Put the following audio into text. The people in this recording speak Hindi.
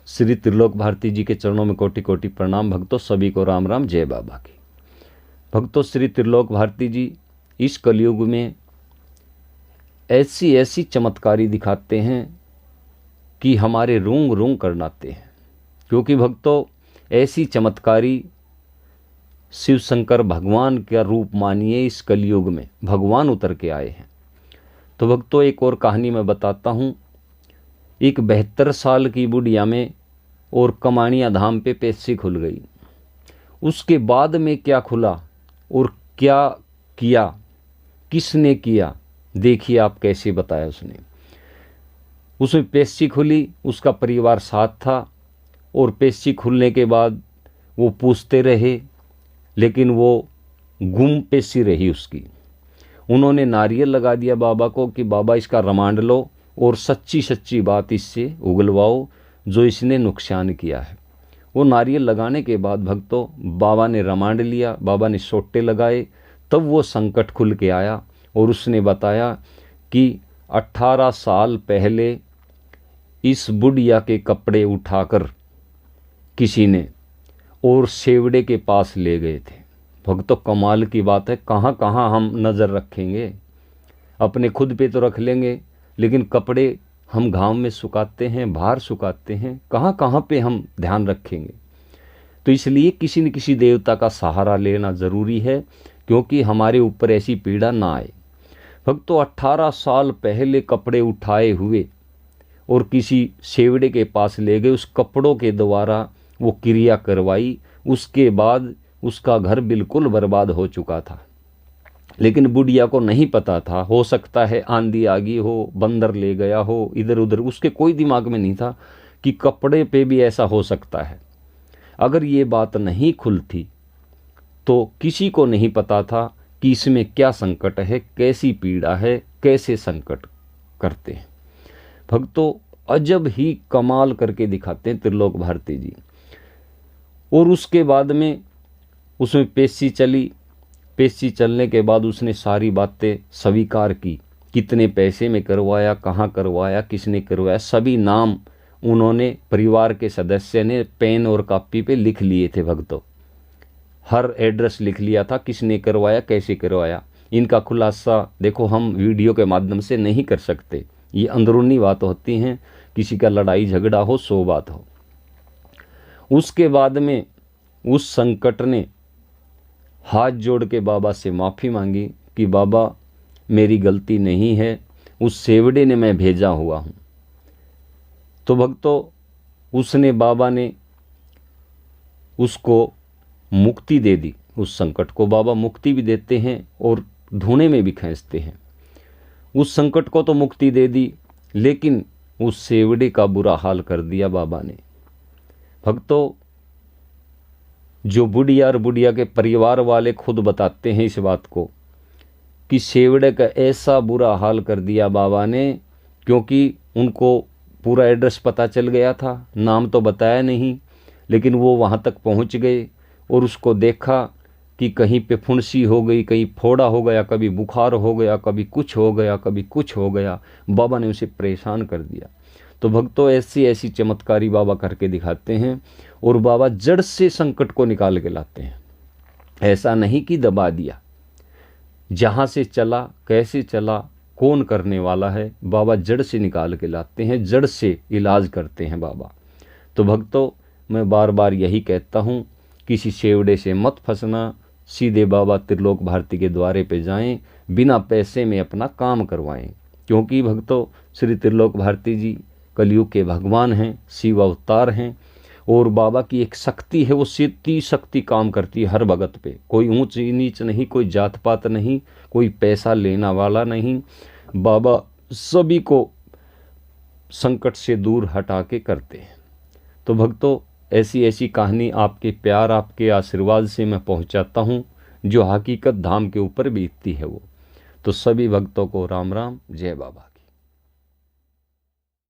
श्री त्रिलोक भारती जी के चरणों में कोटि कोटि प्रणाम। भक्तों सभी को राम राम, जय बाबा की। भक्तों श्री त्रिलोक भारती जी इस कलयुग में ऐसी ऐसी चमत्कारी दिखाते हैं कि हमारे रूंग रूंग करनाते हैं। क्योंकि भक्तों ऐसी चमत्कारी शिव शंकर भगवान का रूप मानिए, इस कलयुग में भगवान उतर के आए हैं। तो भक्तों एक और कहानी मैं बताता हूँ। एक 72 साल की बुढ़िया में और कमाणिया धाम पे पेशी खुल गई। उसके बाद में क्या खुला और क्या किया, किसने किया, देखिए आप कैसे बताया उसने। उसमें पेशी खुली, उसका परिवार साथ था, और पेशी खुलने के बाद वो पूछते रहे, लेकिन वो गुम पेशी रही उसकी। उन्होंने नारियल लगा दिया बाबा को कि बाबा इसका रिमांड लो और सच्ची सच्ची बात इससे उगलवाओ जो इसने नुकसान किया है। वो नारियल लगाने के बाद भक्तों बाबा ने रिमांड लिया, बाबा ने सोटे लगाए, तब वो संकट खुल के आया और उसने बताया कि 18 साल पहले इस बुढ़िया के कपड़े उठाकर किसी ने और सेवड़े के पास ले गए थे। भक्तों कमाल की बात है, कहाँ कहाँ हम नज़र रखेंगे, अपने खुद पे तो रख लेंगे, लेकिन कपड़े हम घाम में सुखाते हैं, बाहर सुखाते हैं, कहाँ कहाँ पे हम ध्यान रखेंगे। तो इसलिए किसी न किसी देवता का सहारा लेना ज़रूरी है, क्योंकि हमारे ऊपर ऐसी पीड़ा ना आए। भक्तों 18 साल पहले कपड़े उठाए हुए और किसी सेवड़े के पास ले गए, उस कपड़ों के द्वारा वो क्रिया करवाई। उसके बाद उसका घर बिल्कुल बर्बाद हो चुका था, लेकिन बुढ़िया को नहीं पता था। हो सकता है आंधी आ गई हो, बंदर ले गया हो इधर उधर, उसके कोई दिमाग में नहीं था कि कपड़े पे भी ऐसा हो सकता है। अगर ये बात नहीं खुलती तो किसी को नहीं पता था कि इसमें क्या संकट है, कैसी पीड़ा है, कैसे संकट करते हैं। भक्तों अजब ही कमाल करके दिखाते हैं त्रिलोक भारती जी। और उसके बाद में उसमें पेशी चली। पेशी चलने के बाद उसने सारी बातें स्वीकार की, कितने पैसे में करवाया, कहाँ करवाया, किसने करवाया, सभी नाम उन्होंने परिवार के सदस्य ने पेन और कॉपी पे लिख लिए थे। भक्तों हर एड्रेस लिख लिया था, किसने करवाया, कैसे करवाया। इनका खुलासा देखो हम वीडियो के माध्यम से नहीं कर सकते, ये अंदरूनी बात होती हैं, किसी का लड़ाई झगड़ा हो, सो बात हो। उसके बाद में उस संकट ने हाथ जोड़ के बाबा से माफ़ी मांगी कि बाबा मेरी गलती नहीं है, उस सेवड़े ने मैं भेजा हुआ हूँ। तो भक्तों उसने, बाबा ने उसको मुक्ति दे दी। उस संकट को बाबा मुक्ति भी देते हैं और धुने में भी खींचते हैं। उस संकट को तो मुक्ति दे दी, लेकिन उस सेवड़े का बुरा हाल कर दिया बाबा ने। भक्तों जो बुढ़िया और बुढ़िया के परिवार वाले खुद बताते हैं इस बात को कि सेवड़े का ऐसा बुरा हाल कर दिया बाबा ने, क्योंकि उनको पूरा एड्रेस पता चल गया था, नाम तो बताया नहीं, लेकिन वो वहाँ तक पहुँच गए और उसको देखा कि कहीं पे फुंसी हो गई, कहीं फोड़ा हो गया, कभी बुखार हो गया, कभी कुछ हो गया, कभी कुछ हो गया। बाबा ने उसे परेशान कर दिया। तो भक्तों ऐसी ऐसी चमत्कारी बाबा करके दिखाते हैं और बाबा जड़ से संकट को निकाल के लाते हैं। ऐसा नहीं कि दबा दिया, जहाँ से चला, कैसे चला, कौन करने वाला है, बाबा जड़ से निकाल के लाते हैं, जड़ से इलाज करते हैं बाबा। तो भक्तों मैं बार बार यही कहता हूँ, किसी सेवड़े से मत फंसना, सीधे बाबा त्रिलोक भारती के द्वारे पे जाएं, बिना पैसे में अपना काम करवाएं। क्योंकि भक्तों श्री त्रिलोक भारती जी कलयुग के भगवान हैं, शिव अवतार हैं, और बाबा की एक शक्ति है, वो सीधी शक्ति काम करती है हर भगत पे। कोई ऊंच नीच नहीं, कोई जात पात नहीं, कोई पैसा लेना वाला नहीं। बाबा सभी को संकट से दूर हटा के करते हैं। तो भक्तों ऐसी ऐसी कहानी आपके प्यार, आपके आशीर्वाद से मैं पहुंचाता हूं, जो हकीकत धाम के ऊपर बीतती है वो। तो सभी भक्तों को राम राम, जय बाबा।